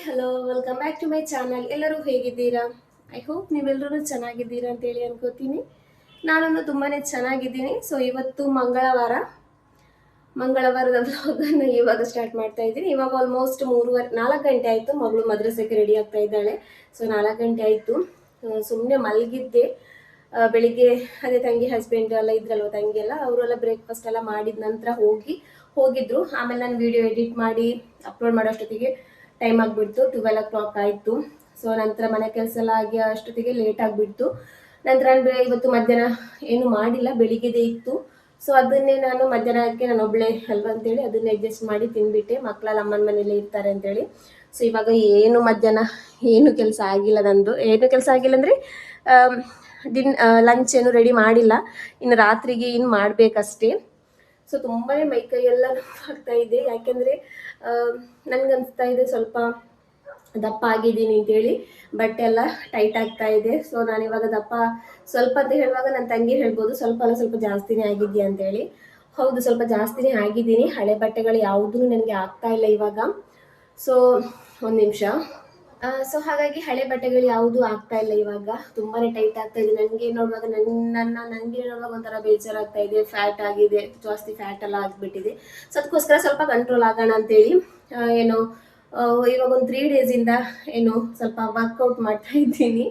Hello welcome back to my channel. ಎಲ್ಲರೂ ಹೇಗಿದ್ದೀರಾ? I hope ನೀವೆಲ್ಲರೂ ಚೆನ್ನಾಗಿದ್ದೀರಾ ಅಂತೇಳಿ ಅನ್ಕೋತೀನಿ. ನಾನು ತುಂಬಾ ಚೆನ್ನಾಗಿದ್ದೀನಿ. ಸೊ ಇವತ್ತು ಮಂಗಳವಾರದ ವ್ಲಾಗನ್ನು ಇವಾಗ ಸ್ಟಾರ್ಟ್ ಮಾಡ್ತಾ ಇದ್ದೀನಿ. ಇವಾಗ ಆಲ್ಮೋಸ್ಟ್ 4 ಗಂಟೆ ಆಯಿತು. ಮಗಳು ಮದ್ರಸಕ್ಕೆ ರೆಡಿ ಆಗ್ತಾ ಇದ್ದಾಳೆ. ಸೊ 4 ಗಂಟೆ ಆಯಿತು. ಸುಮ್ಮನೆ ಮಲಗಿದ್ದೆ. ಬೆಳಿಗ್ಗೆ ಅದೇ ತಂಗಿ ಹಸ್ಬೆಂಡ್ ಎಲ್ಲ ಇದ್ರಲ್ವ, ತಂಗಿ ಎಲ್ಲ ಅವರೆಲ್ಲ ಬ್ರೇಕ್ಫಾಸ್ಟ್ ಎಲ್ಲ ಮಾಡಿದ ನಂತರ ಹೋಗಿದ್ರು. ಆಮೇಲೆ ನಾನು ವಿಡಿಯೋ ಎಡಿಟ್ ಮಾಡಿ ಅಪ್ಲೋಡ್ ಮಾಡೋಷ್ಟೊತ್ತಿಗೆ ಟೈಮ್ ಆಗಿಬಿಡ್ತು. 12 o'clock ಆಯಿತು. ಸೊ ನಂತರ ಮನೆ ಕೆಲಸ ಎಲ್ಲ ಆಗಿ ಅಷ್ಟೊತ್ತಿಗೆ ಲೇಟ್ ಆಗಿಬಿಡ್ತು. ನಂತರ ನಾನು ಇವತ್ತು ಮಧ್ಯಾಹ್ನ ಏನು ಮಾಡಿಲ್ಲ, ಬೆಳಿಗ್ಗೆದೇ ಇತ್ತು. ಸೊ ಅದನ್ನೇ ನಾನು ಮಧ್ಯಾಹ್ನಕ್ಕೆ ನಾನು ಒಬ್ಬಳೇ ಅಲ್ವಾ ಅಂತೇಳಿ ಅದನ್ನೇ ಅಡ್ಜಸ್ಟ್ ಮಾಡಿ ತಿಂದ್ಬಿಟ್ಟೆ. ಮಕ್ಕಳೆಲ್ಲ ಅಮ್ಮನ ಮನೇಲಿ ಇರ್ತಾರೆ ಅಂತೇಳಿ. ಸೊ ಇವಾಗ ಏನು ಕೆಲಸ ಆಗಿಲ್ಲ. ನಂದು ಏನು ಕೆಲಸ ಆಗಿಲ್ಲ ಅಂದರೆ ಲಂಚ್ ಏನು ರೆಡಿ ಮಾಡಿಲ್ಲ. ಇನ್ನು ರಾತ್ರಿಗೆ ಇನ್ನು ಮಾಡಬೇಕಷ್ಟೇ. ಸೊ ತುಂಬಾ ಮೈಕೈಯೆಲ್ಲ ನೋವಾಗ್ತಾ ಇದೆ. ಯಾಕೆಂದರೆ ನನಗನ್ನಿಸ್ತಾ ಇದೆ ಸ್ವಲ್ಪ ದಪ್ಪ ಆಗಿದ್ದೀನಿ ಅಂತೇಳಿ. ಬಟ್ಟೆ ಎಲ್ಲ ಟೈಟ್ ಆಗ್ತಾ ಇದೆ. ಸೊ ನಾನಿವಾಗ ದಪ್ಪ ಸ್ವಲ್ಪ ಅಂತ ಹೇಳುವಾಗ ನನ್ನ ತಂಗಿ ಹೇಳ್ಬೋದು ಸ್ವಲ್ಪ ಅಲ್ಲ ಸ್ವಲ್ಪ ಜಾಸ್ತಿನೇ ಆಗಿದೆಯಾ ಅಂತೇಳಿ. ಹೌದು, ಸ್ವಲ್ಪ ಜಾಸ್ತಿನೇ ಆಗಿದ್ದೀನಿ. ಹಳೆ ಬಟ್ಟೆಗಳು ಯಾವುದೂ ನನಗೆ ಆಗ್ತಾ ಇಲ್ಲ ಇವಾಗ. ಸೊ ಒಂದು ನಿಮಿಷ. ಸೊ ಹಾಗಾಗಿ ಹಳೆ ಬಟ್ಟೆಗಳು ಯಾವುದೂ ಆಗ್ತಾ ಇಲ್ಲ ಇವಾಗ. ತುಂಬಾ ಟೈಟ್ ಆಗ್ತಾ ಇದೆ. ನನಗೆ ನೋಡುವಾಗ ನನಗೆ ನೋಡುವಾಗ ಒಂಥರ ಬೇಜಾರಾಗ್ತಾ ಇದೆ. ಫ್ಯಾಟ್ ಆಗಿದೆ, ಜಾಸ್ತಿ ಫ್ಯಾಟ್ ಎಲ್ಲ ಆಗಿಬಿಟ್ಟಿದೆ. ಸೊ ಅದಕ್ಕೋಸ್ಕರ ಸ್ವಲ್ಪ ಕಂಟ್ರೋಲ್ ಆಗೋಣ ಅಂತೇಳಿ ಇವಾಗ ಒಂದು 3 ಡೇಸಿಂದ ಸ್ವಲ್ಪ ವರ್ಕೌಟ್ ಮಾಡ್ತಾ ಇದ್ದೀನಿ.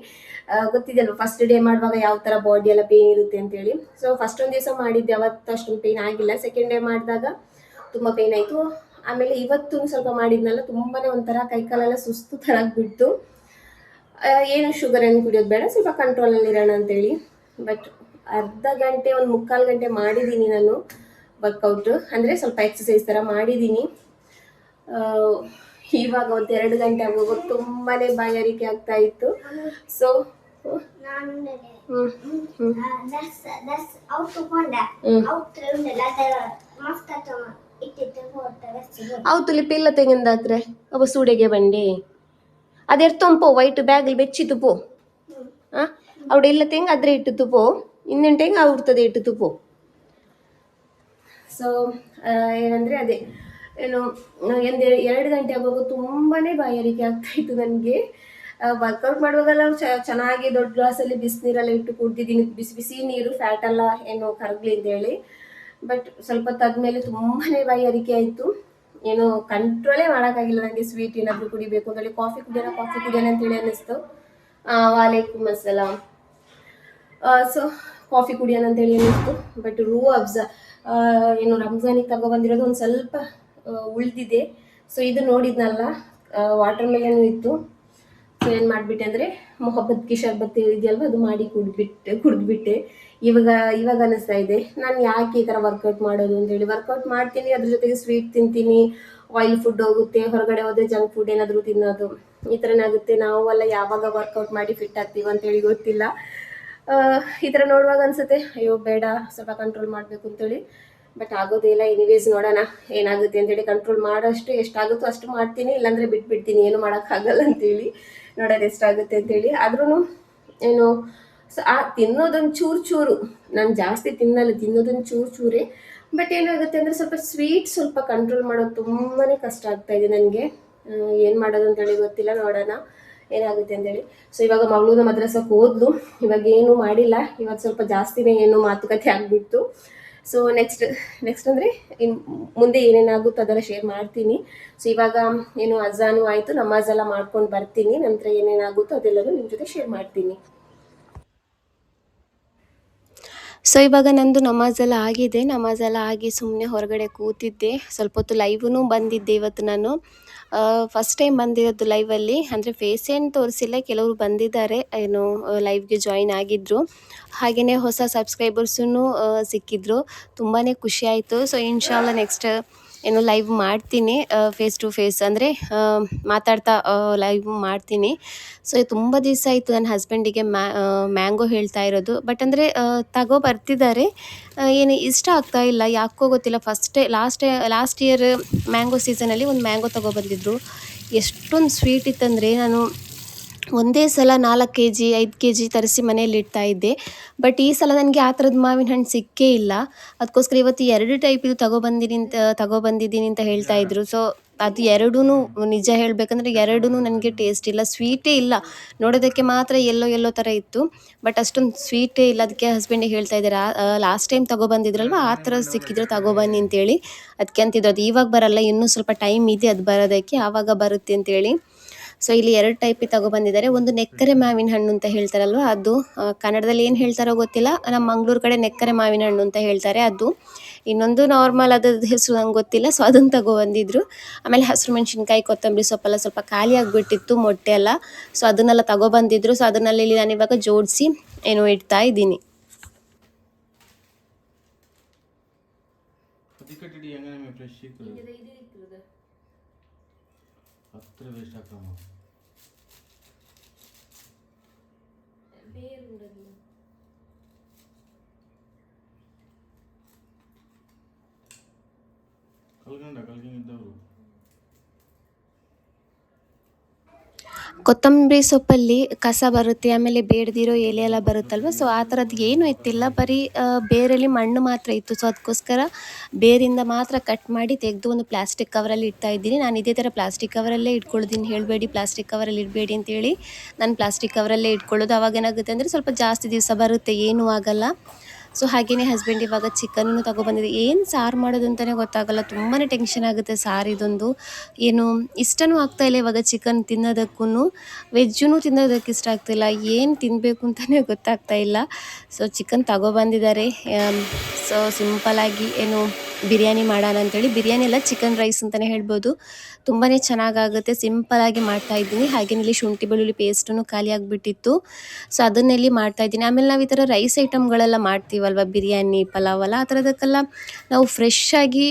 ಗೊತ್ತಿದೆಯಲ್ವ, ಫಸ್ಟ್ ಡೇ ಮಾಡುವಾಗ ಯಾವ ಥರ ಬಾಡಿ ಎಲ್ಲ ಪೇನ್ ಇರುತ್ತೆ ಅಂತೇಳಿ. ಸೊ ಫಸ್ಟ್ ಒಂದು ದಿವಸ ಮಾಡಿದ್ದೆ, ಅವತ್ತು ಅಷ್ಟೊಂದು ಪೇನ್ ಆಗಿಲ್ಲ. ಸೆಕೆಂಡ್ ಡೇ ಮಾಡಿದಾಗ ತುಂಬ ಪೇನ್ ಆಯಿತು. ಆಮೇಲೆ ಇವತ್ತು ಸ್ವಲ್ಪ ಮಾಡಿದ್ನಲ್ಲ, ತುಂಬಾ ಒಂಥರ ಕೈಕಾಲೆಲ್ಲ ಸುಸ್ತು ಥರ ಆಗಿಬಿಡ್ತು. ಏನು ಶುಗರ್ ಏನು ಕುಡಿಯೋದು ಬೇಡ, ಸ್ವಲ್ಪ ಕಂಟ್ರೋಲಲ್ಲಿ ಇರೋಣ ಅಂತೇಳಿ. ಬಟ್ ಅರ್ಧ ಗಂಟೆ 1/4 ಗಂಟೆ ಮಾಡಿದ್ದೀನಿ ನಾನು ವರ್ಕೌಟು, ಅಂದರೆ ಸ್ವಲ್ಪ ಎಕ್ಸಸೈಸ್ ಥರ ಮಾಡಿದ್ದೀನಿ. ಇವಾಗ 2 ಗಂಟೆ ಆಗುವಾಗ ತುಂಬಾ ಬಾಯಾರಿಕೆ ಆಗ್ತಾ ಇತ್ತು. ಸೊ అవుతులి పిల్ల తెగిందాత్రే అవ సూడెగే బండి ಅದೆರ್ತೊಂಪೋ ವೈಟ್ ಬ್ಯಾಗ್ ಬೆಚ್ಚಿತು ಪೋ അവിടെ ಇಲ್ಲ ತೆಂಗ ಅದ್ರೆ ಇಟ್ಟಿತು ಪೋ ಇನ್ನೆಂಟೆ ಅವ್ರ್ತದೆ ಇಟ್ಟಿತು ಪೋ. ಸೊ ಏನಂದರೆ ಅದೇ 2 ಗಂಟೆ ಆಗುವಾಗ ತುಂಬಾ ಬಾಯಾರಿಕೆ ಆಗ್ತಾಯಿತ್ತು ನನಗೆ. ವರ್ಕೌಟ್ ಮಾಡುವಾಗೆಲ್ಲ ಚೆನ್ನಾಗಿ ದೊಡ್ಡ ಗ್ಲಾಸಲ್ಲಿ ಬಿಸಿನೀರೆಲ್ಲ ಇಟ್ಟು ಕುಡ್ದಿದ್ದೀನಿ, ಬಿಸಿ ನೀರು, ಫ್ಯಾಟ್ ಎಲ್ಲ ಕರಗಲಿ ಅಂತೇಳಿ. ಬಟ್ ಸ್ವಲ್ಪ ಹೊತ್ತಾದ್ಮೇಲೆ ತುಂಬಾ ಬಾಯಾರಿಕೆ ಆಯಿತು. ಕಂಟ್ರೋಲೇ ಮಾಡೋಕ್ಕಾಗಿಲ್ಲ ನನಗೆ. ಸ್ವೀಟ್ ಏನಾದರೂ ಕುಡಿಬೇಕು ಅಂತೇಳಿ ಕಾಫಿ ಕುಡಿಯೋಣ ಅಂತೇಳಿ ಅನ್ನಿಸ್ತು. ವಾಲೇಕುಮ್ ಅಸ್ಸಲಾಂ. ಸೊ ಕಾಫಿ ಕುಡಿಯೋಣ ಅಂತೇಳಿ ಅನ್ನಿಸ್ತು. ಬಟ್ ರೂಹ್ ಅಫ್ಜಾ ರಂಜಾನಿಗೆ ತಗೊಬಂದಿರೋದು ಒಂದು ಸ್ವಲ್ಪ ಉಳಿದಿದೆ. ಸೊ ಇದು ನೋಡಿದ್ನಲ್ಲ, ವಾಟರ್ ಮೆಲನ್ ಇತ್ತು. ಸೊ ಏನು ಮಾಡಿಬಿಟ್ಟೆ ಅಂದರೆ ಮೊಹಬ್ಬತ್ ಕಿ ಶರ್ಬತ್ ಇದೆಯಲ್ವ, ಅದು ಮಾಡಿ ಕುಡಿದ್ಬಿಟ್ಟೆ. ಇವಾಗ ಅನ್ನಿಸ್ತಾ ಇದೆ ನಾನು ಯಾಕೆ ಈ ಥರ ವರ್ಕೌಟ್ ಮಾಡೋದು ಅಂತೇಳಿ. ವರ್ಕೌಟ್ ಮಾಡ್ತೀನಿ, ಅದ್ರ ಜೊತೆಗೆ ಸ್ವೀಟ್ ತಿಂತೀನಿ, ಆಯಿಲ್ ಫುಡ್ ಹೋಗುತ್ತೆ, ಹೊರಗಡೆ ಹೋದರೆ ಜಂಕ್ ಫುಡ್ ಏನಾದರೂ ತಿನ್ನೋದು, ಈ ಥರನೇ ಆಗುತ್ತೆ. ನಾವು ಎಲ್ಲ ಯಾವಾಗ ವರ್ಕೌಟ್ ಮಾಡಿ ಫಿಟ್ ಆಗ್ತೀವಿ ಅಂತೇಳಿ ಗೊತ್ತಿಲ್ಲ. ಈ ಥರ ನೋಡುವಾಗ ಅನಿಸುತ್ತೆ ಅಯ್ಯೋ ಬೇಡ, ಸ್ವಲ್ಪ ಕಂಟ್ರೋಲ್ ಮಾಡಬೇಕು ಅಂತೇಳಿ. ಬಟ್ ಆಗೋದೇ ಇಲ್ಲ. ಎನಿವೇಸ್ ನೋಡೋಣ ಏನಾಗುತ್ತೆ ಅಂತೇಳಿ. ಕಂಟ್ರೋಲ್ ಮಾಡೋಷ್ಟು ಎಷ್ಟಾಗುತ್ತೋ ಅಷ್ಟು ಮಾಡ್ತೀನಿ, ಇಲ್ಲಾಂದರೆ ಬಿಟ್ಬಿಡ್ತೀನಿ, ಏನು ಮಾಡೋಕ್ಕಾಗಲ್ಲ ಅಂತೇಳಿ. ನೋಡೋದು ಎಷ್ಟಾಗುತ್ತೆ ಅಂತೇಳಿ. ಆದ್ರೂ ತಿನ್ನೋದೊಂದು ಚೂರು, ನಾನು ಜಾಸ್ತಿ ತಿನ್ನೋದೊಂದು ಚೂರೇ. ಬಟ್ ಏನಾಗುತ್ತೆ ಅಂದರೆ ಸ್ವಲ್ಪ ಕಂಟ್ರೋಲ್ ಮಾಡೋದು ತುಂಬಾ ಕಷ್ಟ ಆಗ್ತಾಯಿದೆ ನನಗೆ. ಏನು ಮಾಡೋದು ಅಂತೇಳಿ ಗೊತ್ತಿಲ್ಲ. ನೋಡೋಣ ಏನಾಗುತ್ತೆ ಅಂತೇಳಿ. ಸೊ ಇವಾಗ ಮಗಳೂನ ಮದ್ರಸಕ್ಕೆ ಹೋದ್ಲು. ಇವಾಗ ಏನೂ ಮಾಡಿಲ್ಲ. ಇವತ್ತು ಸ್ವಲ್ಪ ಜಾಸ್ತಿನೇ ಮಾತುಕತೆ ಆಗಿಬಿಡ್ತು. ಸೊ ನೆಕ್ಸ್ಟ್ ಅಂದರೆ ಮುಂದೆ ಏನೇನಾಗುತ್ತೋ ಅದೆಲ್ಲ ಶೇರ್ ಮಾಡ್ತೀನಿ. ಸೊ ಇವಾಗ ಅಜಾನು ಆಯಿತು, ನಮಾಜೆಲ್ಲ ಮಾಡ್ಕೊಂಡು ಬರ್ತೀನಿ. ನಂತರ ಏನೇನಾಗುತ್ತೋ ಅದೆಲ್ಲವೂ ನಿಮ್ಮ ಜೊತೆ ಶೇರ್ ಮಾಡ್ತೀನಿ. ಸೊ ಇವಾಗ ನಂದು ನಮಾಜೆಲ್ಲ ಆಗಿ ಸುಮ್ಮನೆ ಹೊರಗಡೆ ಕೂತಿದ್ದೆ. ಸ್ವಲ್ಪ ಹೊತ್ತು ಲೈವ್ನೂ ಬಂದಿದ್ದೆ ಇವತ್ತು ನಾನು. ಫಸ್ಟ್ ಟೈಮ್ ಬಂದಿರೋದು ಲೈವಲ್ಲಿ. ಅಂದರೆ ಫೇಸ್ ಏನು ತೋರಿಸಿಲ್ಲ, ಕೆಲವರು ಬಂದಿದ್ದಾರೆ, ಲೈವ್ಗೆ ಜಾಯಿನ್ ಆಗಿದ್ದರು. ಹಾಗೆಯೇ ಹೊಸ ಸಬ್ಸ್ಕ್ರೈಬರ್ಸೂ ಸಿಕ್ಕಿದ್ರು. ತುಂಬಾ ಖುಷಿ ಆಯಿತು. ಸೊ ಇನ್ಶಾಲ್ಲ ನೆಕ್ಸ್ಟ್ ಲೈವ್ ಮಾಡ್ತೀನಿ, ಫೇಸ್ ಟು ಫೇಸ್, ಅಂದರೆ ಮಾತಾಡ್ತಾ ಲೈವ್ ಮಾಡ್ತೀನಿ. ಸೊ ತುಂಬ ದಿವಸ ಆಯಿತು ನನ್ನ ಹಸ್ಬೆಂಡಿಗೆ ಮ್ಯಾಂಗೋ ಹೇಳ್ತಾ ಇರೋದು. ಬಟ್ ಅಂದರೆ ಬರ್ತಿದ್ದಾರೆ, ಏನು ಇಷ್ಟ ಆಗ್ತಾ ಇಲ್ಲ, ಯಾಕೋ ಗೊತ್ತಿಲ್ಲ. ಲಾಸ್ಟ್ ಇಯರ್ ಮ್ಯಾಂಗೋ ಸೀಸನಲ್ಲಿ ಒಂದು ಮ್ಯಾಂಗೋ ಬಂದಿದ್ರು. ಎಷ್ಟೊಂದು ಸ್ವೀಟ್ ಇತ್ತಂದರೆ ನಾನು ಒಂದೇ ಸಲ 4 kg 5 kg ತರಿಸಿ ಮನೆಯಲ್ಲಿ ಇಡ್ತಾ ಇದ್ದೆ. ಬಟ್ ಈ ಸಲ ನನಗೆ ಆ ಥರದ್ದು ಮಾವಿನ ಹಣ್ಣು ಸಿಕ್ಕೇ ಇಲ್ಲ. ಅದಕ್ಕೋಸ್ಕರ ಇವತ್ತು 2 ಟೈಪ್ ಇದು ತಗೊಬಂದಿದ್ದೀನಿ ಅಂತ ಹೇಳ್ತಾ ಇದ್ರು. ಸೊ ಅದು ಎರಡೂ ನಿಜ ಹೇಳಬೇಕಂದ್ರೆ ಎರಡೂ ನನಗೆ ಟೇಸ್ಟ್ ಇಲ್ಲ, ಸ್ವೀಟೇ ಇಲ್ಲ. ನೋಡೋದಕ್ಕೆ ಮಾತ್ರ ಎಲ್ಲೋ ಎಲ್ಲೋ ಥರ ಇತ್ತು, ಬಟ್ ಅಷ್ಟೊಂದು ಸ್ವೀಟೇ ಇಲ್ಲ. ಅದಕ್ಕೆ ಹಸ್ಬೆಂಡಿಗೆ ಹೇಳ್ತಾ ಇದ್ದಾರೆ, ಲಾಸ್ಟ್ ಟೈಮ್ ತೊಗೊಬಂದಿದ್ರಲ್ವ ಆ ಥರ ಸಿಕ್ಕಿದ್ರೆ ತಗೊಬನ್ನಿ ಅಂತೇಳಿ. ಅದಕ್ಕೆ ಅಂತಿದ್ರು ಅದು ಇವಾಗ ಬರಲ್ಲ, ಇನ್ನೂ ಸ್ವಲ್ಪ ಟೈಮ್ ಇದೆ ಅದು ಬರೋದಕ್ಕೆ, ಆವಾಗ ಬರುತ್ತೆ ಅಂತೇಳಿ. ಸೊ ಇಲ್ಲಿ 2 ಟೈಪಿಗೆ ತಗೊಬಂದಿದ್ದಾರೆ. ಒಂದು ನೆಕ್ಕರೆ ಮಾವಿನ ಹಣ್ಣು ಅಂತ ಹೇಳ್ತಾರಲ್ವ ಅದು, ಕನ್ನಡದಲ್ಲಿ ಏನು ಹೇಳ್ತಾರೋ ಗೊತ್ತಿಲ್ಲ, ನಮ್ಮ ಮಂಗಳೂರು ಕಡೆ ನೆಕ್ಕರೆ ಮಾವಿನ ಹಣ್ಣು ಅಂತ ಹೇಳ್ತಾರೆ ಅದು. ಇನ್ನೊಂದು ನಾರ್ಮಲ್ ಅದ್ರದ್ದು ಹೆಸರು ನಂಗೆ ಗೊತ್ತಿಲ್ಲ, ಸೊ ಅದನ್ನು ತಗೊಬಂದಿದ್ರು. ಆಮೇಲೆ ಹಸಿರು ಮೆಣಸಿನ್ಕಾಯಿ, ಕೊತ್ತಂಬರಿ ಸೊಪ್ಪೆಲ್ಲ ಸ್ವಲ್ಪ ಖಾಲಿ ಆಗಿಬಿಟ್ಟಿತ್ತು, ಮೊಟ್ಟೆ ಎಲ್ಲ. ಸೊ ಅದನ್ನೆಲ್ಲ ತಗೊಬಂದಿದ್ರು. ಸೊ ಅದನ್ನೆಲ್ಲ ಇಲ್ಲಿ ನಾನು ಇವಾಗ ಜೋಡಿಸಿ ಇಡ್ತಾ ಇದ್ದೀನಿ. ಕೊತ್ತಂಬರಿ ಸೊಪ್ಪಲ್ಲಿ ಕಸ ಬರುತ್ತೆ, ಆಮೇಲೆ ಬೇಡದಿರೋ ಎಲೆ ಎಲ್ಲ ಬರುತ್ತಲ್ವ, ಸೊ ಆ ಥರದ್ದು ಏನೂ ಇತ್ತಿಲ್ಲ, ಬರೀ ಬೇರಲ್ಲಿ ಮಣ್ಣು ಮಾತ್ರ ಇತ್ತು. ಸೊ ಅದಕ್ಕೋಸ್ಕರ ಬೇರಿಂದ ಮಾತ್ರ ಕಟ್ ಮಾಡಿ ತೆಗೆದು ಒಂದು ಪ್ಲಾಸ್ಟಿಕ್ ಕವರಲ್ಲಿ ಇಡ್ತಾ ಇದ್ದೀನಿ. ನಾನು ಇದೇ ಥರ ಪ್ಲಾಸ್ಟಿಕ್ ಕವರಲ್ಲೇ ಇಟ್ಕೊಳ್ತೀನಿ, ಹೇಳಬೇಡಿ ಪ್ಲಾಸ್ಟಿಕ್ ಕವರಲ್ಲಿ ಇಡಬೇಡಿ ಅಂತೇಳಿ. ನಾನು ಪ್ಲಾಸ್ಟಿಕ್ ಕವರಲ್ಲೇ ಇಟ್ಕೊಳ್ಳೋದು. ಅವಾಗ ಏನಾಗುತ್ತೆ ಅಂದರೆ ಸ್ವಲ್ಪ ಜಾಸ್ತಿ ದಿವಸ ಬರುತ್ತೆ, ಏನೂ ಆಗಲ್ಲ. ಸೊ ಹಾಗೆಯೇ ಹಸ್ಬೆಂಡ್ ಇವಾಗ ಚಿಕನನ್ನು ತೊಗೊಬಂದಿದೆ. ಏನು ಸಾರು ಮಾಡೋದು ಅಂತಲೇ ಗೊತ್ತಾಗಲ್ಲ, ತುಂಬಾ ಟೆನ್ಷನ್ ಆಗುತ್ತೆ ಸಾರು ಇದೊಂದು. ಏನು ಇಷ್ಟನೂ ಆಗ್ತಾಯಿಲ್ಲ ಇವಾಗ ಚಿಕನ್ ತಿನ್ನೋದಕ್ಕೂ, ವೆಜ್ಜೂ ತಿನ್ನೋದಕ್ಕೆ ಇಷ್ಟ ಆಗ್ತಾಯಿಲ್ಲ, ಏನು ತಿನ್ನಬೇಕು ಅಂತಲೇ ಗೊತ್ತಾಗ್ತಾ ಇಲ್ಲ. So chicken ತೊಗೊಬಂದಿದ್ದಾರೆ. ಸೊ ಸಿಂಪಲಾಗಿ ಬಿರಿಯಾನಿ ಮಾಡೋಣ ಅಂತೇಳಿ, ಬಿರಿಯಾನಿ ಎಲ್ಲ ಚಿಕನ್ ರೈಸ್ ಅಂತಲೇ ಹೇಳ್ಬೋದು. ತುಂಬಾ ಚೆನ್ನಾಗಾಗುತ್ತೆ, ಸಿಂಪಲಾಗಿ ಮಾಡ್ತಾಯಿದ್ದೀನಿ. ಹಾಗೆಯೇ ಇಲ್ಲಿ ಶುಂಠಿ ಬೆಳ್ಳುಳ್ಳಿ ಪೇಸ್ಟೂ ಖಾಲಿ ಆಗಿಬಿಟ್ಟಿತ್ತು, ಸೊ ಅದನ್ನೆಲ್ಲಿ ಮಾಡ್ತಾಯಿದ್ದೀನಿ. ಆಮೇಲೆ ನಾವು ಈ ಥರ ರೈಸ್ ಐಟಮ್ಗಳೆಲ್ಲ ಮಾಡ್ತೀವಲ್ವ, ಬಿರಿಯಾನಿ, ಪಲಾವ್ ಎಲ್ಲ, ಆ ಥರದಕ್ಕೆಲ್ಲ ನಾವು ಫ್ರೆಶ್ಶಾಗಿ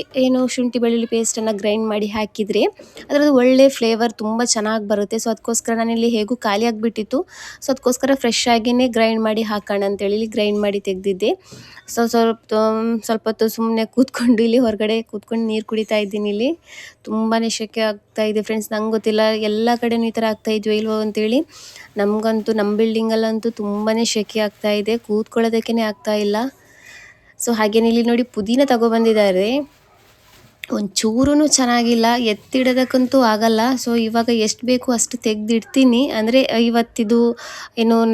ಶುಂಠಿ ಬೆಳ್ಳುಳ್ಳಿ ಪೇಸ್ಟನ್ನು ಗ್ರೈಂಡ್ ಮಾಡಿ ಹಾಕಿದರೆ ಅದರದ್ದು ಒಳ್ಳೆ ಫ್ಲೇವರ್ ತುಂಬ ಚೆನ್ನಾಗಿ ಬರುತ್ತೆ. ಸೊ ಅದಕ್ಕೋಸ್ಕರ ನಾನಿಲ್ಲಿ ಹೇಗೂ ಖಾಲಿ ಆಗಿಬಿಟ್ಟಿತ್ತು, ಸೊ ಅದಕ್ಕೋಸ್ಕರ ಫ್ರೆಶ್ ಆಗಿಯೇ ಗ್ರೈಂಡ್ ಮಾಡಿ ಹಾಕೋಣ ಅಂತೇಳಿ ಇಲ್ಲಿ ಗ್ರೈಂಡ್ ಮಾಡಿ ತೆಗೆದಿದ್ದೆ. ಸೊ ಸ್ವಲ್ಪ ಹೊತ್ತು ಸುಮ್ಮನೆ ಕೂತ್ಕೊಂಡು ಇಲ್ಲಿ ಹೊರಗಡೆ ಕೂತ್ಕೊಂಡು ನೀರು ಕುಡಿತಾ ಇದ್ದೀನಿ. ಇಲ್ಲಿ ತುಂಬಾ ಸೆಕೆ ಆಗ್ತಾಯಿದೆ ಫ್ರೆಂಡ್ಸ್. ನಂಗೆ ಗೊತ್ತಿಲ್ಲ ಎಲ್ಲ ಕಡೆನೂ ಈ ಥರ ಆಗ್ತಾಯಿದ್ವೋ ಇಲ್ವೋ ಅಂತೇಳಿ. ನಮಗಂತೂ ನಮ್ಮ ಬಿಲ್ಡಿಂಗಲ್ಲಂತೂ ತುಂಬಾ ಸೆಕೆ ಆಗ್ತಾಯಿದೆ, ಕೂತ್ಕೊಳ್ಳೋದಕ್ಕೇ ಆಗ್ತಾಯಿಲ್ಲ. ಸೊ ಹಾಗೇನೆ ಇಲ್ಲಿ ನೋಡಿ ಪುದೀನ ತಗೊಬಂದಿದ್ದಾರೆ, ಒಂಚೂರೂ ಚೆನ್ನಾಗಿಲ್ಲ, ಎತ್ತಿಡೋದಕ್ಕಂತೂ ಆಗಲ್ಲ. ಸೊ ಇವಾಗ ಎಷ್ಟು ಬೇಕು ಅಷ್ಟು ತೆಗೆದಿಡ್ತೀನಿ, ಅಂದರೆ ಇವತ್ತಿದು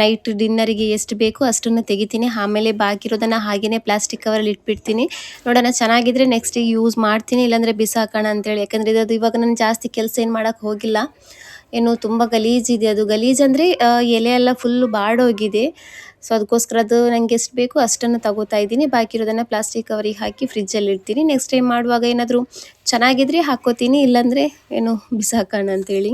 ನೈಟ್ ಡಿನ್ನರಿಗೆ ಎಷ್ಟು ಬೇಕು ಅಷ್ಟನ್ನು ತೆಗಿತೀನಿ. ಆಮೇಲೆ ಬಾಕಿ ಇರೋದನ್ನು ಹಾಗೆಯೇ ಪ್ಲಾಸ್ಟಿಕ್ ಕವರಲ್ಲಿ ಇಟ್ಬಿಡ್ತೀನಿ. ನೋಡೋಣ, ಚೆನ್ನಾಗಿದ್ರೆ ನೆಕ್ಸ್ಟಿಗೆ ಯೂಸ್ ಮಾಡ್ತೀನಿ, ಇಲ್ಲಾಂದರೆ ಬಿಸಾಕೋಣ ಅಂತೇಳಿ. ಯಾಕಂದರೆ ಇದು ಇವಾಗ ನಾನು ಜಾಸ್ತಿ ಕೆಲಸ ಏನು ಮಾಡೋಕ್ಕೆ ಹೋಗಿಲ್ಲ, ತುಂಬ ಗಲೀಜಿದೆ. ಅದು ಗಲೀಜಂದರೆ ಎಲೆ ಎಲ್ಲ ಫುಲ್ಲು ಬಾಡೋಗಿದೆ. ಸೊ ಅದಕ್ಕೋಸ್ಕರ ಅದು ನನಗೆ ಎಷ್ಟು ಬೇಕು ಅಷ್ಟನ್ನು ತಗೋತಾ ಇದ್ದೀನಿ, ಬಾಕಿ ಇರೋದನ್ನು ಪ್ಲಾಸ್ಟಿಕ್ ಕವರಿಗೆ ಹಾಕಿ ಫ್ರಿಜ್ಜಲ್ಲಿ ಇಡ್ತೀನಿ. ನೆಕ್ಸ್ಟ್ ಟೈಮ್ ಮಾಡುವಾಗ ಏನಾದರೂ ಚೆನ್ನಾಗಿದ್ರೆ ಹಾಕ್ಕೋತೀನಿ, ಇಲ್ಲಾಂದರೆ ಬಿಸಾಕೋಣ ಅಂತೇಳಿ.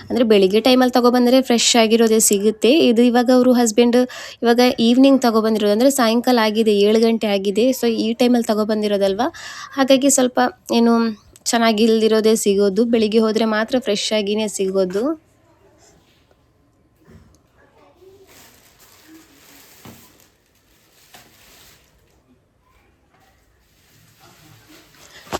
ಅಂದರೆ ಬೆಳಿಗ್ಗೆ ಟೈಮಲ್ಲಿ ತೊಗೊಬಂದರೆ ಫ್ರೆಶ್ ಆಗಿರೋದೇ ಸಿಗುತ್ತೆ. ಇದು ಇವಾಗ ಅವರು ಹಸ್ಬೆಂಡ್ ಇವಾಗ ಈವ್ನಿಂಗ್ ತೊಗೊಬಂದಿರೋದು, ಅಂದರೆ ಸಾಯಂಕಾಲ ಆಗಿದೆ, 7 ಗಂಟೆ ಆಗಿದೆ. ಸೊ ಈ ಟೈಮಲ್ಲಿ ತೊಗೊಬಂದಿರೋದಲ್ವ, ಹಾಗಾಗಿ ಸ್ವಲ್ಪ ಚೆನ್ನಾಗಿಲ್ದಿರೋದೇ ಸಿಗೋದು. ಬೆಳಿಗ್ಗೆ ಹೋದರೆ ಮಾತ್ರ ಫ್ರೆಶ್ ಆಗಿಯೇ ಸಿಗೋದು.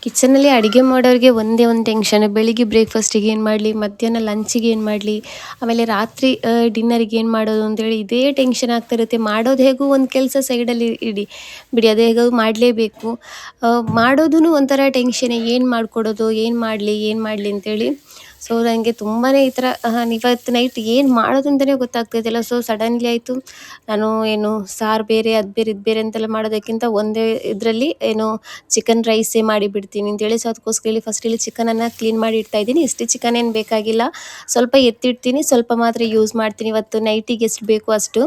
ಕಿಚನಲ್ಲಿ ಅಡುಗೆ ಮಾಡೋರಿಗೆ ಒಂದೇ ಒಂದು ಟೆನ್ಷನ್, ಬೆಳಿಗ್ಗೆ ಬ್ರೇಕ್ಫಾಸ್ಟಿಗೆ ಏನು ಮಾಡಲಿ, ಮಧ್ಯಾಹ್ನ ಲಂಚಿಗೆ ಏನು ಮಾಡಲಿ, ಆಮೇಲೆ ರಾತ್ರಿ ಡಿನ್ನರಿಗೆ ಏನು ಮಾಡೋದು ಅಂತೇಳಿ ಇದೇ ಟೆನ್ಷನ್ ಆಗ್ತಿರುತ್ತೆ. ಮಾಡೋದು ಹೇಗೂ ಒಂದು ಕೆಲಸ ಸೈಡಲ್ಲಿ ಬಿಡಿ, ಅದು ಹೇಗೋ ಮಾಡಲೇಬೇಕು. ಮಾಡೋದೂ ಒಂಥರ ಟೆನ್ಷನ್ನೇ, ಏನು ಮಾಡಿಕೊಡೋದು, ಏನು ಮಾಡಲಿ ಅಂತೇಳಿ. ಸೊ ನನಗೆ ತುಂಬಾ ಈ ಥರ ಇವತ್ತು ನೈಟ್ ಏನು ಮಾಡೋದು ಅಂತಲೇ ಗೊತ್ತಾಗ್ತಾಯಿದ್ದಿಲ್ಲ. ಸೊ ಸಡನ್ಲಿ ಆಯಿತು, ನಾನು ಸಾರು ಬೇರೆ, ಅದು ಬೇರೆ, ಇದು ಬೇರೆ ಅಂತೆಲ್ಲ ಮಾಡೋದಕ್ಕಿಂತ ಒಂದೇ ಇದರಲ್ಲಿ ಚಿಕನ್ ರೈಸೇ ಮಾಡಿಬಿಡ್ತೀನಿ ಅಂತೇಳಿ. ಸೊ ಅದಕ್ಕೋಸ್ಕರ ಇಲ್ಲಿ ಫಸ್ಟ್ ಇಲ್ಲಿ ಚಿಕನನ್ನು ಕ್ಲೀನ್ ಮಾಡಿ ಇಡ್ತಾಯಿದ್ದೀನಿ. ಇಷ್ಟು ಚಿಕನ್ ಏನು ಬೇಕಾಗಿಲ್ಲ, ಸ್ವಲ್ಪ ಎತ್ತಿಡ್ತೀನಿ, ಸ್ವಲ್ಪ ಮಾತ್ರ ಯೂಸ್ ಮಾಡ್ತೀನಿ. ಇವತ್ತು ನೈಟಿಗೆ ಎಷ್ಟು ಬೇಕು ಅಷ್ಟು,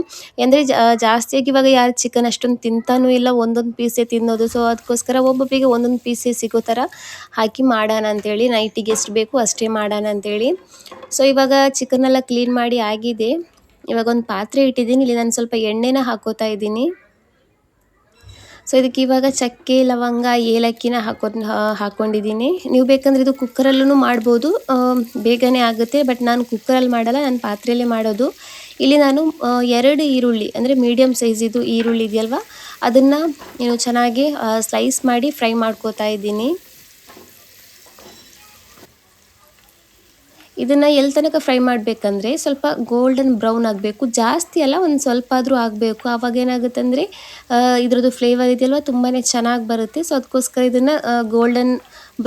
ಅಂದರೆ ಜಾಸ್ತಿಯಾಗಿ ಇವಾಗ ಯಾರು ಚಿಕನ್ ಅಷ್ಟೊಂದು ತಿಂತಾನೂ ಇಲ್ಲ, ಒಂದೊಂದು ಪೀಸೇ ತಿನ್ನೋದು. ಸೊ ಅದಕ್ಕೋಸ್ಕರ ಒಬ್ಬೊಬ್ಬರಿಗೆ ಒಂದೊಂದು ಪೀಸೇ ಸಿಗೋ ಥರ ಹಾಕಿ ಮಾಡೋಣ ಅಂತೇಳಿ, ನೈಟಿಗೆ ಎಷ್ಟು ಬೇಕು ಅಷ್ಟೇ ಮಾಡೋಣ ಅಂತೇಳಿ. ಸೊ ಇವಾಗ ಚಿಕನ್ನೆಲ್ಲ ಕ್ಲೀನ್ ಮಾಡಿ ಆಗಿದೆ. ಇವಾಗ ಒಂದು ಪಾತ್ರೆ ಇಟ್ಟಿದ್ದೀನಿ, ಇಲ್ಲಿ ನಾನು ಸ್ವಲ್ಪ ಎಣ್ಣೆನ ಹಾಕೋತಾ ಇದ್ದೀನಿ. ಸೊ ಇದಕ್ಕೆ ಇವಾಗ ಚಕ್ಕೆ, ಲವಂಗ, ಏಲಕ್ಕಿನ ಹಾಕ್ಕೊಂಡಿದ್ದೀನಿ. ನೀವು ಬೇಕಂದರೆ ಇದು ಕುಕ್ಕರಲ್ಲೂ ಮಾಡ್ಬೋದು, ಬೇಗನೆ ಆಗುತ್ತೆ. ಬಟ್ ನಾನು ಕುಕ್ಕರಲ್ಲಿ ಮಾಡಲ್ಲ, ನಾನು ಪಾತ್ರೆಯಲ್ಲೇ ಮಾಡೋದು. ಇಲ್ಲಿ ನಾನು 2 ಈರುಳ್ಳಿ, ಅಂದರೆ ಮೀಡಿಯಮ್ ಸೈಜಿದು ಈರುಳ್ಳಿ ಇದೆಯಲ್ವ, ಅದನ್ನು ಚೆನ್ನಾಗಿ ಸ್ಲೈಸ್ ಮಾಡಿ ಫ್ರೈ ಮಾಡ್ಕೋತಾ ಇದ್ದೀನಿ. ಇದನ್ನು ಎಲ್ಲಿ ತನಕ ಫ್ರೈ ಮಾಡಬೇಕಂದ್ರೆ ಸ್ವಲ್ಪ ಗೋಲ್ಡನ್ ಬ್ರೌನ್ ಆಗಬೇಕು, ಜಾಸ್ತಿ ಅಲ್ಲ, ಒಂದು ಸ್ವಲ್ಪ ಆದರೂ ಆಗಬೇಕು. ಆವಾಗ ಏನಾಗುತ್ತೆ ಅಂದರೆ ಇದ್ರದ್ದು ಫ್ಲೇವರ್ ಇದೆಯಲ್ವ ತುಂಬಾ ಚೆನ್ನಾಗಿ ಬರುತ್ತೆ. ಸೊ ಅದಕ್ಕೋಸ್ಕರ ಇದನ್ನು ಗೋಲ್ಡನ್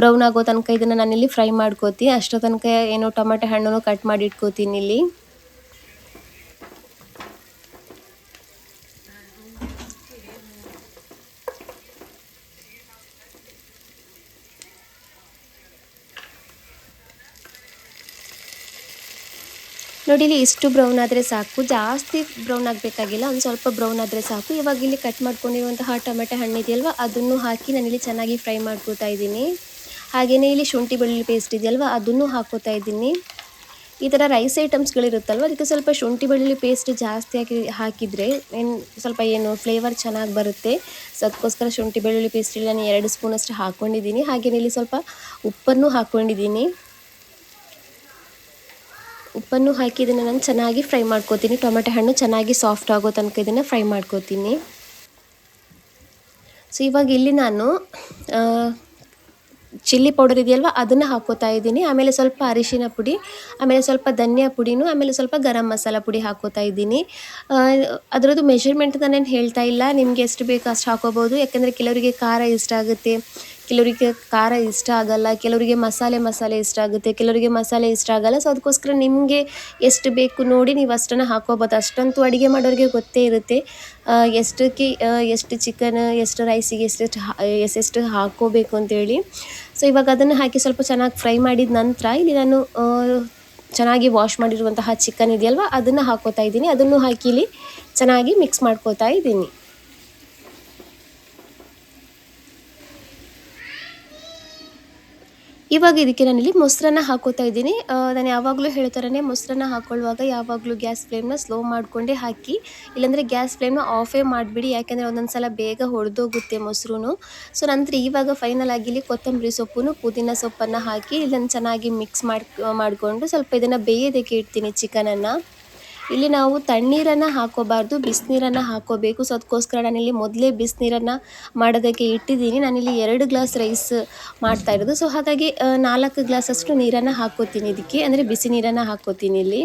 ಬ್ರೌನ್ ಆಗೋ ತನಕ ಇದನ್ನು ನಾನಿಲ್ಲಿ ಫ್ರೈ ಮಾಡ್ಕೋತೀನಿ. ಅಷ್ಟೋ ತನಕ ಏನು ಟೊಮೆಟೊ ಹಣ್ಣನ್ನು ಕಟ್ ಮಾಡಿ ಇಟ್ಕೋತೀನಿ ಇಲ್ಲಿ. ನೋಡಿ ಇಲ್ಲಿ ಇಷ್ಟು ಬ್ರೌನ್ ಆದರೆ ಸಾಕು, ಜಾಸ್ತಿ ಬ್ರೌನ್ ಆಗಬೇಕಾಗಿಲ್ಲ, ಒಂದು ಸ್ವಲ್ಪ ಬ್ರೌನ್ ಆದರೆ ಸಾಕು. ಇವಾಗ ಇಲ್ಲಿ ಕಟ್ ಮಾಡ್ಕೊಂಡಿರುವಂತಹ ಟೊಮೆಟೊ ಹಣ್ಣು ಇದೆಯಲ್ವ ಅದನ್ನು ಹಾಕಿ ನಾನಿಲ್ಲಿ ಚೆನ್ನಾಗಿ ಫ್ರೈ ಮಾಡ್ಕೋತಾ ಇದ್ದೀನಿ. ಹಾಗೆಯೇ ಇಲ್ಲಿ ಶುಂಠಿ ಬೆಳ್ಳುಳ್ಳಿ ಪೇಸ್ಟ್ ಇದೆಯಲ್ವ ಅದನ್ನು ಹಾಕೋತಾ ಇದ್ದೀನಿ. ಈ ಥರ ರೈಸ್ ಐಟಮ್ಸ್ಗಳಿರುತ್ತಲ್ವ ಅದಕ್ಕೆ ಸ್ವಲ್ಪ ಶುಂಠಿ ಬೆಳ್ಳುಳ್ಳಿ ಪೇಸ್ಟ್ ಜಾಸ್ತಿ ಹಾಕಿದರೆ ಏನು ಫ್ಲೇವರ್ ಚೆನ್ನಾಗಿ ಬರುತ್ತೆ. ಸೊ ಅದಕ್ಕೋಸ್ಕರ ಶುಂಠಿ ಬೆಳ್ಳುಳ್ಳಿ ಪೇಸ್ಟ್ ಇಲ್ಲಿ ನಾನು 2 ಸ್ಪೂನಷ್ಟು ಹಾಕ್ಕೊಂಡಿದ್ದೀನಿ. ಹಾಗೆಯೇ ಇಲ್ಲಿ ಸ್ವಲ್ಪ ಉಪ್ಪನ್ನು ಹಾಕ್ಕೊಂಡಿದ್ದೀನಿ. ಉಪ್ಪನ್ನು ಹಾಕಿ ಇದನ್ನು ನಾನು ಚೆನ್ನಾಗಿ ಫ್ರೈ ಮಾಡ್ಕೋತೀನಿ. ಟೊಮೆಟೊ ಹಣ್ಣು ಚೆನ್ನಾಗಿ ಸಾಫ್ಟ್ ಆಗೋ ತನಕ ಇದನ್ನು ಫ್ರೈ ಮಾಡ್ಕೋತೀನಿ. ಸೊ ಇವಾಗ ಇಲ್ಲಿ ನಾನು ಚಿಲ್ಲಿ ಪೌಡರ್ ಇದೆಯಲ್ವ ಅದನ್ನು ಹಾಕೋತಾ ಇದ್ದೀನಿ. ಆಮೇಲೆ ಸ್ವಲ್ಪ ಅರಿಶಿನ ಪುಡಿ, ಆಮೇಲೆ ಸ್ವಲ್ಪ ಧನಿಯಾ ಪುಡಿನೂ, ಆಮೇಲೆ ಸ್ವಲ್ಪ ಗರಂ ಮಸಾಲ ಪುಡಿ ಹಾಕೋತಾ ಇದ್ದೀನಿ. ಅದರದ್ದು ಮೆಷರ್ಮೆಂಟ್ ನಾನು ಹೇಳ್ತಾ ಇಲ್ಲ, ನಿಮಗೆ ಎಷ್ಟು ಬೇಕೋ ಅಷ್ಟು ಹಾಕೋಬೋದು. ಯಾಕೆಂದರೆ ಕೆಲವರಿಗೆ ಖಾರ ಇಷ್ಟ ಆಗುತ್ತೆ, ಕೆಲವರಿಗೆ ಖಾರ ಇಷ್ಟ ಆಗಲ್ಲ, ಕೆಲವರಿಗೆ ಮಸಾಲೆ ಇಷ್ಟ ಆಗುತ್ತೆ, ಕೆಲವರಿಗೆ ಮಸಾಲೆ ಇಷ್ಟ ಆಗಲ್ಲ. ಸೊ ಅದಕ್ಕೋಸ್ಕರ ನಿಮಗೆ ಎಷ್ಟು ಬೇಕು ನೋಡಿ ನೀವು ಅಷ್ಟನ್ನು ಹಾಕೋಬೋದು. ಅಷ್ಟಂತೂ ಅಡುಗೆ ಮಾಡೋರಿಗೆ ಗೊತ್ತೇ ಇರುತ್ತೆ ಎಷ್ಟು ಚಿಕನ್, ಎಷ್ಟು ರೈಸಿಗೆ ಎಷ್ಟೆಷ್ಟು ಹಾಕ್ಕೋಬೇಕು ಅಂತೇಳಿ. ಸೊ ಇವಾಗ ಅದನ್ನು ಹಾಕಿ ಸ್ವಲ್ಪ ಚೆನ್ನಾಗಿ ಫ್ರೈ ಮಾಡಿದ ನಂತರ ಇಲ್ಲಿ ನಾನು ಚೆನ್ನಾಗಿ ವಾಶ್ ಮಾಡಿರುವಂತಹ ಚಿಕನ್ ಇದೆಯಲ್ವ ಅದನ್ನು ಹಾಕೋತಾ ಇದ್ದೀನಿ. ಅದನ್ನು ಹಾಕಿ ಇಲ್ಲಿ ಚೆನ್ನಾಗಿ ಮಿಕ್ಸ್ ಮಾಡ್ಕೋತಾ ಇದ್ದೀನಿ. ಇವಾಗ ಇದಕ್ಕೆ ನಾನಿಲ್ಲಿ ಮೊಸರನ್ನ ಹಾಕೋತಾ ಇದ್ದೀನಿ. ನಾನು ಯಾವಾಗಲೂ ಹೇಳೋ ಥರನೇ ಮೊಸರನ್ನ ಹಾಕೊಳ್ಳುವಾಗ ಯಾವಾಗಲೂ ಗ್ಯಾಸ್ ಫ್ಲೇಮ್ನ ಸ್ಲೋ ಮಾಡಿಕೊಂಡೇ ಹಾಕಿ, ಇಲ್ಲಾಂದರೆ ಗ್ಯಾಸ್ ಫ್ಲೇಮ್ನ ಆಫೇ ಮಾಡಿಬಿಡಿ. ಯಾಕೆಂದರೆ ಒಂದೊಂದು ಸಲ ಬೇಗ ಹೊಡೆದೋಗುತ್ತೆ ಮೊಸರು. ಸೊ ನಂತರ ಇವಾಗ ಫೈನಲ್ ಆಗಿ ಇಲ್ಲಿ ಕೊತ್ತಂಬರಿ ಸೊಪ್ಪು, ಪುದೀನ ಸೊಪ್ಪನ್ನು ಹಾಕಿ ಇದನ್ನು ಚೆನ್ನಾಗಿ ಮಿಕ್ಸ್ ಮಾಡಿಕೊಂಡು ಸ್ವಲ್ಪ ಇದನ್ನು ಬೇಯೋದಕ್ಕೆ ಇಡ್ತೀನಿ ಚಿಕನನ್ನು. ಇಲ್ಲಿ ನಾವು ತಣ್ಣೀರನ್ನು ಹಾಕೋಬಾರ್ದು, ಬಿಸಿನೀರನ್ನು ಹಾಕೋಬೇಕು. ಸೊ ಅದಕ್ಕೋಸ್ಕರ ನಾನಿಲ್ಲಿ ಮೊದಲೇ ಬಿಸಿನೀರನ್ನು ಮಾಡೋದಕ್ಕೆ ಇಟ್ಟಿದ್ದೀನಿ. ನಾನಿಲ್ಲಿ 2 ಗ್ಲಾಸ್ ರೈಸ್ ಮಾಡ್ತಾ ಇರೋದು. ಸೊ ಹಾಗಾಗಿ 4 ಗ್ಲಾಸಷ್ಟು ನೀರನ್ನು ಹಾಕೋತೀನಿ ಇದಕ್ಕೆ, ಅಂದರೆ ಬಿಸಿ ನೀರನ್ನು ಹಾಕೋತೀನಿ ಇಲ್ಲಿ.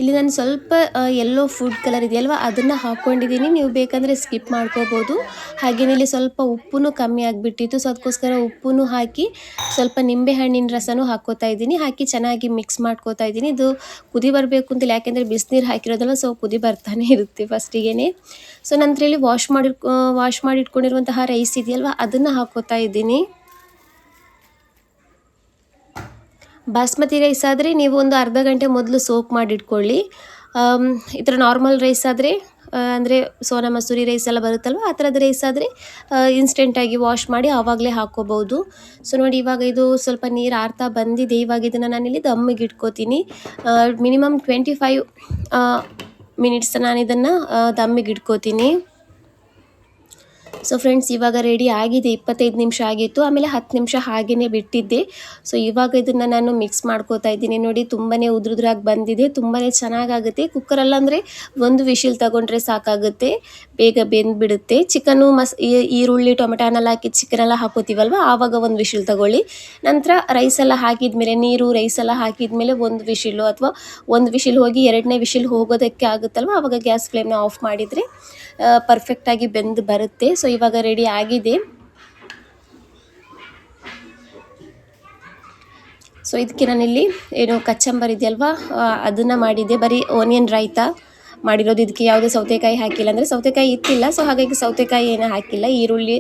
ಇಲ್ಲಿ ನಾನು ಸ್ವಲ್ಪ ಯೆಲ್ಲೋ ಫುಡ್ ಕಲರ್ ಇದೆಯಲ್ವ ಅದನ್ನು ಹಾಕ್ಕೊಂಡಿದ್ದೀನಿ. ನೀವು ಬೇಕಂದರೆ ಸ್ಕಿಪ್ ಮಾಡ್ಕೋಬೋದು. ಹಾಗೆಯೇ ಇಲ್ಲಿ ಸ್ವಲ್ಪ ಉಪ್ಪು ಕಮ್ಮಿ ಆಗಿಬಿಟ್ಟಿತ್ತು. ಸೊ ಅದಕ್ಕೋಸ್ಕರ ಉಪ್ಪು ಹಾಕಿ ಸ್ವಲ್ಪ ನಿಂಬೆಹಣ್ಣಿನ ರಸನೂ ಹಾಕ್ಕೋತಾ ಇದ್ದೀನಿ. ಹಾಕಿ ಚೆನ್ನಾಗಿ ಮಿಕ್ಸ್ ಮಾಡ್ಕೋತಾ ಇದ್ದೀನಿ. ಇದು ಕುದಿ ಬರಬೇಕು ಅಂತಿಲ್ಲ, ಯಾಕೆಂದರೆ ಬಿಸಿನೀರು ಹಾಕಿರೋದಲ್ಲ, ಸೊ ಕುದಿ ಬರ್ತಾನೆ ಇರುತ್ತೆ ಫಸ್ಟಿಗೆ. ಸೊ ನಂತರ ಇಲ್ಲಿ ವಾಶ್ ಮಾಡಿ ಇಟ್ಕೊಂಡಿರುವಂತಹ ರೈಸ್ ಇದೆಯಲ್ವ ಅದನ್ನು ಹಾಕ್ಕೋತಾ ಇದ್ದೀನಿ. ಬಾಸ್ಮತಿ ರೈಸ್ ಆದರೆ ನೀವು ಒಂದು ಅರ್ಧ ಗಂಟೆ ಮೊದಲು ಸೋಕ್ ಮಾಡಿಟ್ಕೊಳ್ಳಿ. ಈ ಥರ ನಾರ್ಮಲ್ ರೈಸ್ ಆದರೆ ಅಂದರೆ ಸೋನಾ ಮಸೂರಿ ರೈಸ್ ಎಲ್ಲ ಬರುತ್ತಲ್ವ ಆ ಥರದ ರೈಸ್ ಆದರೆ ಇನ್ಸ್ಟೆಂಟಾಗಿ ವಾಶ್ ಮಾಡಿ ಆವಾಗಲೇ ಹಾಕ್ಕೋಬೋದು. ಸೊ ನೋಡಿ ಇವಾಗ ಇದು ಸ್ವಲ್ಪ ನೀರು ಆರ್ತಾ ಬಂದಿದೆ. ಇವಾಗ ಇದನ್ನು ನಾನಿಲ್ಲಿ ದಮ್ಮಿಗೆ ಇಟ್ಕೋತೀನಿ. ಮಿನಿಮಮ್ 25 ಮಿನಿಟ್ಸ್ ನಾನು ಇದನ್ನು ದಮ್ಮಿಗೆ ಇಟ್ಕೋತೀನಿ. ಸೊ ಫ್ರೆಂಡ್ಸ್ ಇವಾಗ ರೆಡಿ ಆಗಿದೆ. 25 ನಿಮಿಷ ಆಗಿತ್ತು, ಆಮೇಲೆ 10 ನಿಮಿಷ ಹಾಗೆಯೇ ಬಿಟ್ಟಿದ್ದೆ. ಸೊ ಇವಾಗ ಇದನ್ನು ನಾನು ಮಿಕ್ಸ್ ಮಾಡ್ಕೋತಾ ಇದ್ದೀನಿ. ನೋಡಿ ತುಂಬಾ ಉದ್ರುದ್ರಾಗಿ ಬಂದಿದೆ, ತುಂಬಾ ಚೆನ್ನಾಗಾಗುತ್ತೆ. ಕುಕ್ಕರಲ್ಲಂದರೆ ಒಂದು ವಿಶಿಲ್ ತಗೊಂಡ್ರೆ ಸಾಕಾಗುತ್ತೆ, ಬೇಗ ಬೆಂದುಬಿಡುತ್ತೆ. ಚಿಕನ್ನು ಈರುಳ್ಳಿ ಟೊಮೆಟೊನೆಲ್ಲ ಹಾಕಿ ಚಿಕನೆಲ್ಲ ಹಾಕೋತೀವಲ್ವ ಆವಾಗ ಒಂದು ವಿಶಿಲ್ ತಗೊಳ್ಳಿ. ನಂತರ ರೈಸೆಲ್ಲ ಹಾಕಿದ್ಮೇಲೆ ರೈಸೆಲ್ಲ ಹಾಕಿದ್ಮೇಲೆ ಒಂದು ವಿಶಿಲು ಅಥವಾ ಒಂದು ವಿಶಿಲ್ ಹೋಗಿ 2ನೇ ವಿಶಿಲ್ ಹೋಗೋದಕ್ಕೆ ಆಗುತ್ತಲ್ವ ಆವಾಗ ಗ್ಯಾಸ್ ಫ್ಲೇಮ್ನ ಆಫ್ ಮಾಡಿದರೆ ಪರ್ಫೆಕ್ಟಾಗಿ ಬೆಂದು ಬರುತ್ತೆ. ಸೊ ಇವಾಗ ರೆಡಿ ಆಗಿದೆ. ಸೊ ಇದಕ್ಕೆ ನಾನಿಲ್ಲಿ ಕಚ್ಚಂಬರ್ ಇದೆಯಲ್ವಾ ಅದನ್ನು ಮಾಡಿದ್ದೆ, ಬರೀ ಓನಿಯನ್ ರಾಯ್ತ ಮಾಡಿರೋದು. ಇದಕ್ಕೆ ಯಾವುದೇ ಸೌತೆಕಾಯಿ ಹಾಕಿಲ್ಲ, ಅಂದರೆ ಸೌತೆಕಾಯಿ ಇತ್ತಿಲ್ಲ, ಸೊ ಹಾಗಾಗಿ ಸೌತೆಕಾಯಿ ಏನೂ ಹಾಕಿಲ್ಲ. ಈರುಳ್ಳಿ,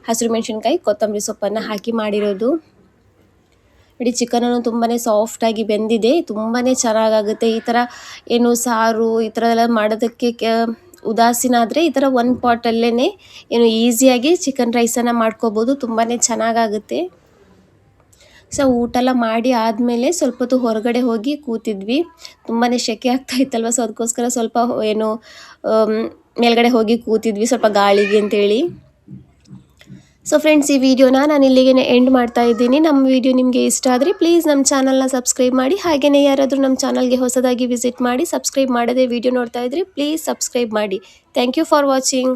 ಹಸಿರು ಮೆಣಸಿನ್ಕಾಯಿ, ಕೊತ್ತಂಬರಿ ಸೊಪ್ಪನ್ನು ಹಾಕಿ ಮಾಡಿರೋದು. ನೋಡಿ ಚಿಕನನ್ನು ತುಂಬಾ ಸಾಫ್ಟಾಗಿ ಬೆಂದಿದೆ, ತುಂಬಾ ಚೆನ್ನಾಗಾಗುತ್ತೆ. ಈ ಥರ ಸಾರು ಈ ಥರ ಎಲ್ಲ ಮಾಡೋದಕ್ಕೆ ಉದಾಸೀನ ಆದರೆ ಈ ಥರ ಒಂದು ಪಾಟಲ್ಲೇ ಈಸಿಯಾಗಿ ಚಿಕನ್ ರೈಸನ್ನು ಮಾಡ್ಕೋಬೋದು, ತುಂಬಾ ಚೆನ್ನಾಗಾಗುತ್ತೆ. ಸೊ ಊಟ ಎಲ್ಲ ಮಾಡಿ ಆದಮೇಲೆ ಸ್ವಲ್ಪ ಹೊತ್ತು ಹೊರಗಡೆ ಹೋಗಿ ಕೂತಿದ್ವಿ. ತುಂಬಾ ಸೆಕೆ ಆಗ್ತಾ ಇತ್ತಲ್ವ, ಸೊ ಅದಕ್ಕೋಸ್ಕರ ಸ್ವಲ್ಪ ಮೇಲ್ಗಡೆ ಹೋಗಿ ಕೂತಿದ್ವಿ ಸ್ವಲ್ಪ ಗಾಳಿಗೆ ಅಂತೇಳಿ. ಸೊ ಫ್ರೆಂಡ್ಸ್ ಈ ವಿಡಿಯೋನ ನಾನು ಇಲ್ಲಿಗೆ ಎಂಡ್ ಮಾಡ್ತಾ ಇದ್ದೀನಿ. ನಮ್ಮ ವಿಡಿಯೋ ನಿಮಗೆ ಇಷ್ಟ ಆದರೆ ಪ್ಲೀಸ್ ನಮ್ಮ ಚಾನಲ್ನ ಸಬ್ಸ್ಕ್ರೈಬ್ ಮಾಡಿ. ಹಾಗೆಯೇ ಯಾರಾದರೂ ನಮ್ಮ ಚಾನಲ್ಗೆ ಹೊಸದಾಗಿ ವಿಸಿಟ್ ಮಾಡಿ ಸಬ್ಸ್ಕ್ರೈಬ್ ಮಾಡದೆ ವಿಡಿಯೋ ನೋಡ್ತಾ ಇದ್ದರೆ ಪ್ಲೀಸ್ ಸಬ್ಸ್ಕ್ರೈಬ್ ಮಾಡಿ. Thank you for watching.